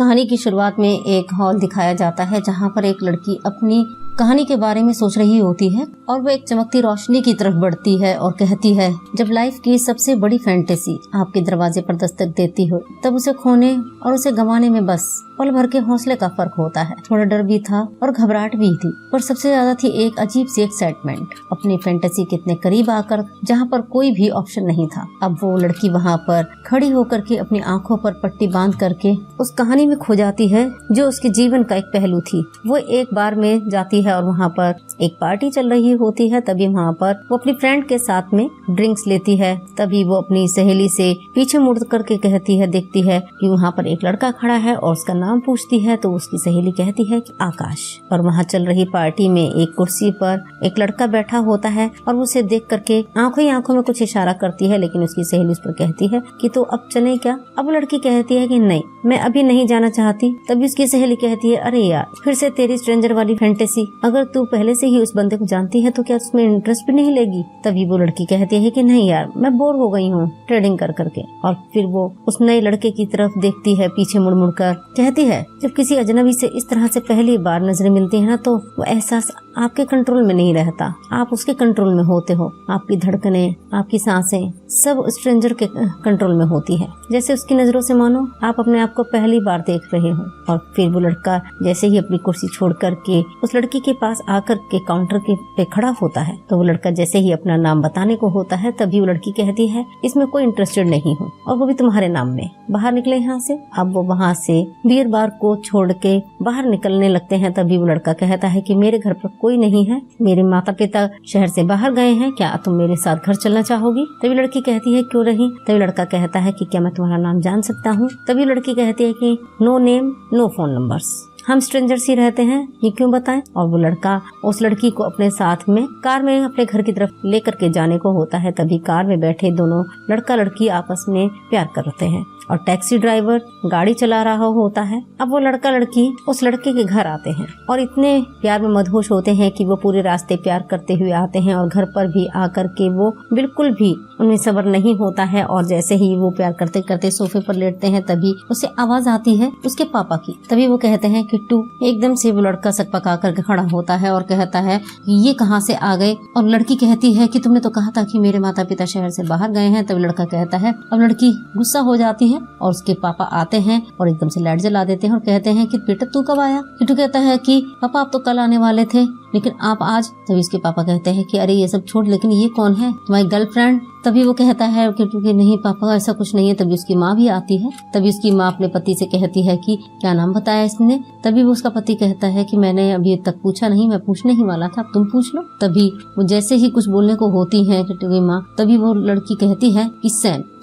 कहानी की शुरुआत में एक हॉल दिखाया जाता है जहाँ पर एक लड़की अपनी कहानी के बारे में सोच रही होती है और वो एक चमकती रोशनी की तरफ बढ़ती है और कहती है, जब लाइफ की सबसे बड़ी फैंटेसी आपके दरवाजे पर दस्तक देती हो तब उसे खोने और उसे गंवाने में बस पल भर के हौसले का फर्क होता है। थोड़ा डर भी था और घबराहट भी थी, पर सबसे ज्यादा थी एक अजीब सी एक्साइटमेंट, अपनी फैंटेसी के इतने करीब आकर जहाँ पर कोई भी ऑप्शन नहीं था। अब वो लड़की वहाँ पर खड़ी होकर के अपनी आंखों पर पट्टी बांध करके उस कहानी में खो जाती है जो उसके जीवन का एक पहलू थी। वो एक बार में जाती है और वहाँ पर एक पार्टी चल रही होती है। तभी वहाँ पर वो अपनी फ्रेंड के साथ में ड्रिंक्स लेती है। तभी वो अपनी सहेली से पीछे मुड़ करके कहती है, देखती है कि वहाँ पर एक लड़का खड़ा है और उसका नाम पूछती है तो उसकी सहेली कहती है कि आकाश। और वहाँ चल रही पार्टी में एक कुर्सी पर एक लड़का बैठा होता है और उसे देख करके आंखों ही आंखों में कुछ इशारा करती है, लेकिन उसकी सहेली उस पर कहती है कि तो अब चले क्या। अब वो लड़की कहती है कि नहीं, मैं अभी नहीं जाना चाहती। तभी उसकी सहेली कहती है, अरे यार फिर से तेरी स्ट्रेंजर वाली फैंटेसी, अगर तू पहले से ही उस बंदे को जानती है तो क्या उसमें इंटरेस्ट भी नहीं लेगी। तभी वो लड़की कहती है कि नहीं यार, मैं बोर हो गई हूँ ट्रेडिंग कर करके। और फिर वो उस नए लड़के की तरफ देखती है पीछे मुड़ मुड़ कर, कहती है, जब किसी अजनबी से इस तरह से पहली बार नजरें मिलती है ना तो वो एहसास आपके कंट्रोल में नहीं रहता, आप उसके कंट्रोल में होते हो। आपकी धड़कनें, आपकी सांसें सब स्ट्रेंजर के कंट्रोल में होती है। जैसे उसकी नजरों से मानो आप अपने आप को पहली बार देख रहे हो। और फिर वो लड़का जैसे ही अपनी कुर्सी छोड़ करके उस लड़की के पास आकर के काउंटर के पे खड़ा होता है तो वो लड़का जैसे ही अपना नाम बताने को होता है तभी वो लड़की कहती है, इसमें कोई इंटरेस्टेड नहीं हूँ और वो भी तुम्हारे नाम में, बाहर निकले यहाँ से। अब वो वहाँ से बियर बार को छोड़ के बाहर निकलने लगते हैं। तभी वो लड़का कहता है कि मेरे घर पर कोई नहीं है, मेरे माता पिता शहर से बाहर गए हैं, क्या तुम मेरे साथ घर चलना चाहोगी। तभी लड़की कहती है, क्यों नहीं। तभी लड़का कहता है कि क्या मैं तुम्हारा नाम जान सकता हूँ। तभी लड़की कहती है कि no name no phone numbers, हम स्ट्रेंजर्स ही रहते हैं, ये क्यों बताएं। और वो लड़का उस लड़की को अपने साथ में कार में अपने घर की तरफ लेकर के जाने को होता है। तभी कार में बैठे दोनों लड़का लड़की आपस में प्यार करते हैं और टैक्सी ड्राइवर गाड़ी चला रहा होता है। अब वो लड़का लड़की उस लड़के के घर आते हैं और इतने प्यार में मदहोश होते हैं कि वो पूरे रास्ते प्यार करते हुए आते हैं और घर पर भी आकर के वो बिल्कुल भी उनमें सब्र नहीं होता है। और जैसे ही वो प्यार करते करते सोफे पर लेटते हैं तभी उसे आवाज आती है उसके पापा की। तभी वो कहते हैं किट्टू। एकदम से वो लड़का सकपका करके खड़ा होता है और कहता है ये कहाँ से आ गए। और लड़की कहती है कि तुमने तो कहा था कि मेरे माता पिता शहर से बाहर गए हैं। तभी लड़का कहता है, अब लड़की गुस्सा हो जाती है और उसके पापा आते हैं और एकदम से लाइट जला देते हैं और कहते हैं कि बेटा तू कब आया। किट्टू कहता है कि पापा आप तो कल आने वाले थे लेकिन आप आज। तभी उसके पापा कहते हैं कि अरे ये सब छोड़, लेकिन ये कौन है, तुम्हारी गर्लफ्रेंड। तभी वो कहता है किट्टू कि नहीं पापा ऐसा कुछ नहीं है। तभी उसकी माँ भी आती है। तभी उसकी माँ अपने पति से कहती है कि क्या नाम बताया इसने। तभी वो उसका पति कहता है कि मैंने अभी तक पूछा नहीं, मैं पूछने ही वाला था, तुम पूछ लो। तभी वो जैसे ही कुछ बोलने को होती है किट्टू की माँ, तभी वो लड़की कहती है कि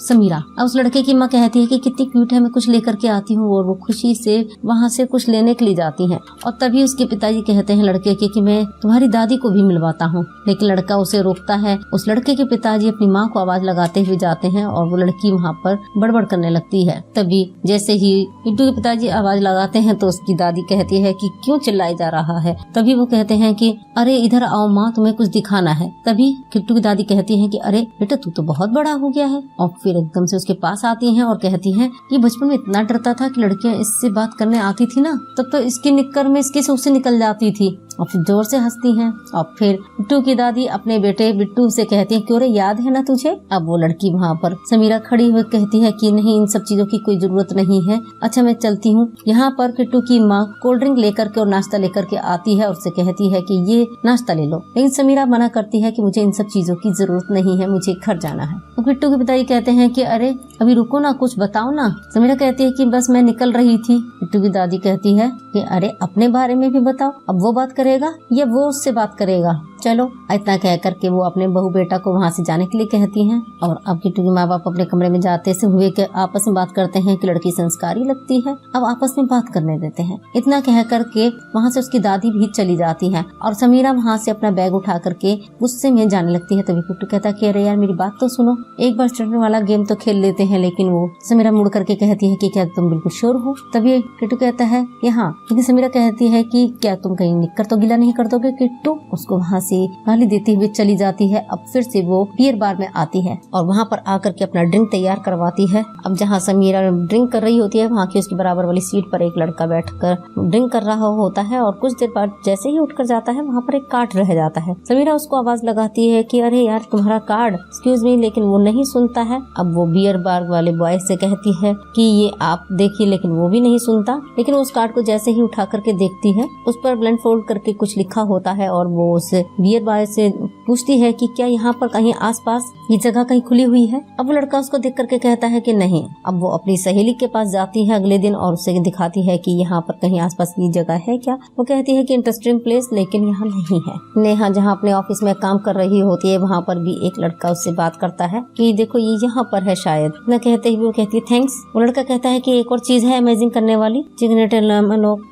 समीरा। अब उस लड़के की माँ कहती है कि कितनी क्यूट है, मैं कुछ लेकर के आती हूँ। और वो खुशी से वहाँ से कुछ लेने के लिए जाती है। और तभी उसके पिताजी कहते हैं लड़के के कि मैं तुम्हारी दादी को भी मिलवाता हूँ, लेकिन लड़का उसे रोकता है। उस लड़के के पिताजी अपनी माँ को आवाज लगाते हुए जाते हैं और वो लड़की वहाँ पर बड़बड़ करने लगती है। तभी जैसे ही किट्टू के पिताजी आवाज लगाते हैं तो उसकी दादी कहती है कि क्यों चिल्लाई जा रहा है। तभी वो कहते हैं कि अरे इधर आओ माँ, तुम्हें कुछ दिखाना है। तभी किट्टू की दादी कहती है कि अरे बेटा तू तो बहुत बड़ा हो गया है। और फिर एकदम से उसके पास आती हैं और कहती हैं कि बचपन में इतना डरता था कि लड़कियां इससे बात करने आती थी ना तब तो इसकी निक्कर में इसके सूप से निकल जाती थी। और फिर जोर से हंसती हैं। और फिर बिट्टू की दादी अपने बेटे बिट्टू से कहती है, क्यों रे याद है ना तुझे। अब वो लड़की वहाँ पर समीरा खड़ी हुई कहती है कि नहीं इन सब चीजों की कोई जरूरत नहीं है, अच्छा मैं चलती हूँ। यहाँ पर किट्टू की माँ कोल्ड ड्रिंक लेकर के और नाश्ता लेकर के आती है और उससे कहती है कि ये नाश्ता ले लो, लेकिन समीरा मना करती है कि मुझे इन सब चीजों की जरूरत नहीं है, मुझे घर जाना है। तो बिट्टू के पिताजी कहते हैं कि अरे अभी रुको ना, कुछ बताओ ना। समीरा कहती है कि बस मैं निकल रही थी। बिट्टू की दादी कहती है कि अरे अपने बारे में भी बताओ, अब वो बात करेगा या वो उससे बात करेगा। चलो इतना कह करके वो अपने बहू बेटा को वहाँ से जाने के लिए कहती हैं। और अब किट्टू के माँ बाप अपने कमरे में जाते से हुए के आपस में बात करते हैं कि लड़की संस्कारी लगती है, अब आपस में बात करने देते हैं। इतना कह करके वहाँ से उसकी दादी भी चली जाती है और समीरा वहाँ से अपना बैग उठा करके गुस्से में जाने लगती है। तभी किट्टू कहता है कि अरे यार मेरी बात तो सुनो, एक बार स्टूडेंट वाला गेम तो खेल लेते हैं। लेकिन वो समीरा मुड़ करके कहती है कि क्या तुम बिल्कुल श्योर हो। तभी किट्टू कहता है कि हाँ, लेकिन समीरा कहती है कि क्या तुम कहीं निककर तो गिला नहीं कर दोगे किट्टू। उसको वहाँ से गाली देती हुए चली जाती है। अब फिर से वो बियर बार में आती है और वहाँ पर आकर के अपना ड्रिंक तैयार करवाती है। अब जहाँ समीरा ड्रिंक कर रही होती है वहाँ की उसकी बराबर वाली सीट पर एक लड़का बैठकर ड्रिंक कर रहा होता है और कुछ देर बाद जैसे ही उठकर जाता है वहाँ पर एक कार्ड रह जाता है। समीरा उसको आवाज लगाती है कि अरे यार तुम्हारा कार्ड, एक्सक्यूज मी, लेकिन वो नहीं सुनता है। अब वो बियर बार वाले बॉय से कहती है कि ये आप देखिए, लेकिन वो भी नहीं सुनता। लेकिन उस कार्ड को जैसे ही उठा करके देखती है उस पर ब्लेंड फोल्ड करके कुछ लिखा होता है और वो उस बियर बॉय से पूछती है कि क्या यहाँ पर कहीं आसपास ये जगह कहीं खुली हुई है। अब वो लड़का उसको देख करके कहता है कि नहीं। अब वो अपनी सहेली के पास जाती है अगले दिन और उसे दिखाती है कि यहाँ पर कहीं आसपास ये जगह है क्या। वो कहती है कि इंटरेस्टिंग प्लेस, लेकिन यहाँ नहीं है। नेहा जहाँ अपने ऑफिस में काम कर रही होती है वहाँ पर भी एक लड़का उससे बात करता है कि देखो ये यहाँ पर है शायद। न कहते ही वो कहती है थैंक्स। वो लड़का कहता है कि एक और चीज है अमेजिंग करने वाली,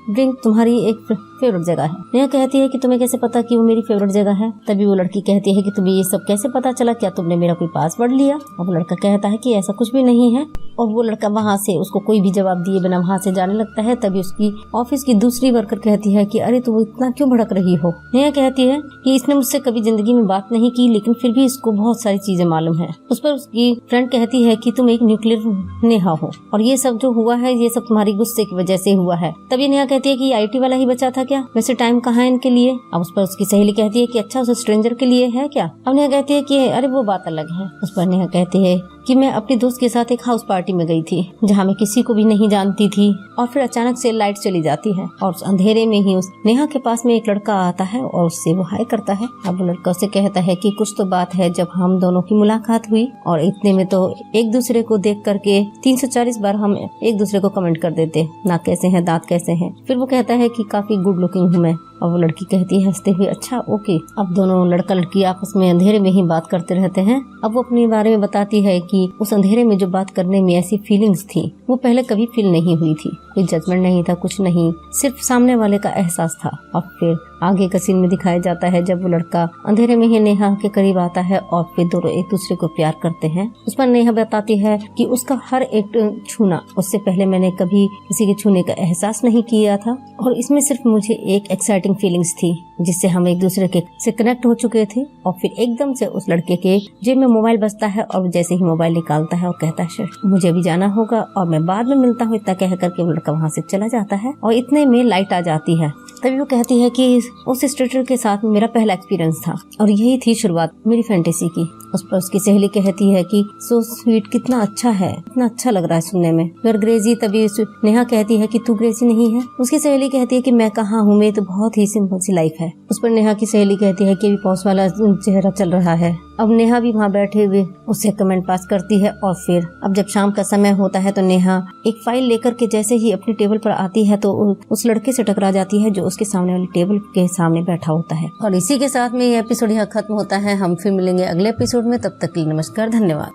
ड्रिंक तुम्हारी एक फेवरेट जगह है। नेहा कहती है कि तुम्हें कैसे पता कि वो मेरी फेवरेट जगह है। तभी वो लड़की कहती है कि तुम्हें ये सब कैसे पता चला, क्या तुमने मेरा कोई पासवर्ड लिया। और वो लड़का कहता है कि ऐसा कुछ भी नहीं है। और वो लड़का वहाँ से उसको कोई भी जवाब दिए बिना वहाँ से जाने लगता है। तभी उसकी ऑफिस की दूसरी वर्कर कहती है कि अरे तुम इतना क्यों भड़क रही हो। नेहा कहती है कि इसने मुझसे कभी जिंदगी में बात नहीं की लेकिन फिर भी इसको बहुत सारी चीजें मालूम है। उस पर उसकी फ्रेंड कहती है कि तुम एक न्यूक्लियर नेहा हो और ये सब जो हुआ है ये सब तुम्हारी गुस्से की वजह से हुआ है। तभी नेहा कहती है कि IT वाला ही बचा था क्या, वैसे टाइम कहाँ है इनके लिए। अब उस पर उसकी सहेली कहती है कि अच्छा उस स्ट्रेंजर के लिए है क्या। अब नेहा कहती है कि अरे वो बात अलग है। उस पर नेहा कहती है कि मैं अपने दोस्त के साथ एक हाउस पार्टी में गई थी जहाँ मैं किसी को भी नहीं जानती थी और फिर अचानक से लाइट चली जाती है और उस अंधेरे में ही उस नेहा के पास में एक लड़का आता है और उससे वो हाय करता है। अब वो लड़का उससे कहता है कि कुछ तो बात है, जब हम दोनों की मुलाकात हुई और इतने में तो एक दूसरे को देख करके 340 बार हम एक दूसरे को कमेंट कर देते, नाक कैसे हैं, दांत कैसे हैं। फिर वो कहता है कि काफी गुड लुकिंग हूँ मैं। और वो लड़की कहती है हंसते हुए अच्छा ओके। अब दोनों लड़का लड़की आपस में अंधेरे में ही बात करते रहते हैं। अब वो अपने बारे में बताती है कि उस अंधेरे में जो बात करने में ऐसी फीलिंग्स थी वो पहले कभी फील नहीं हुई थी। कोई जजमेंट नहीं था, कुछ नहीं, सिर्फ सामने वाले का एहसास था। और फिर आगे का सीन में दिखाया जाता है जब वो लड़का अंधेरे में ही नेहा के करीब आता है और फिर दोनों एक दूसरे को प्यार करते हैं। उस पर नेहा बताती है कि उसका हर एक छूना, उससे पहले मैंने कभी किसी के छूने का एहसास नहीं किया था और इसमें सिर्फ मुझे एक एक्साइटिंग फीलिंग्स थी जिससे हम एक दूसरे के से कनेक्ट हो चुके थे। और फिर एकदम से उस लड़के के जेब में मोबाइल बजता है और जैसे ही मोबाइल निकालता है और कहता है मुझे भी जाना होगा और मैं बाद में मिलता हूँ। इतना कह करके वो लड़का वहाँ से चला जाता है और इतने में लाइट आ जाती है। तभी वो कहती है कि उस स्ट्रेटर के साथ मेरा पहला एक्सपीरियंस था और यही थी शुरुआत मेरी फैंटेसी की। उस पर उसकी सहेली कहती है कि सो स्वीट, कितना अच्छा है, कितना अच्छा लग रहा है सुनने में, यूर ग्रेजी। तभी नेहा कहती है कि तू ग्रेजी नहीं है। उसकी सहेली कहती है कि मैं कहाँ हूँ, मैं तो बहुत ही सिंपल सी लाइफ है। उस पर नेहा की सहेली कहती है कि पॉस वाला चेहरा चल रहा है। अब नेहा भी वहाँ बैठे हुए उससे कमेंट पास करती है। और फिर अब जब शाम का समय होता है तो नेहा एक फाइल लेकर के जैसे ही अपनी टेबल पर आती है तो उस लड़के से टकरा जाती है जो उसके सामने वाली टेबल के सामने बैठा होता है। और इसी के साथ में ये एपिसोड यहाँ खत्म होता है। हम फिर मिलेंगे अगले एपिसोड में, तब तक के लिए नमस्कार, धन्यवाद।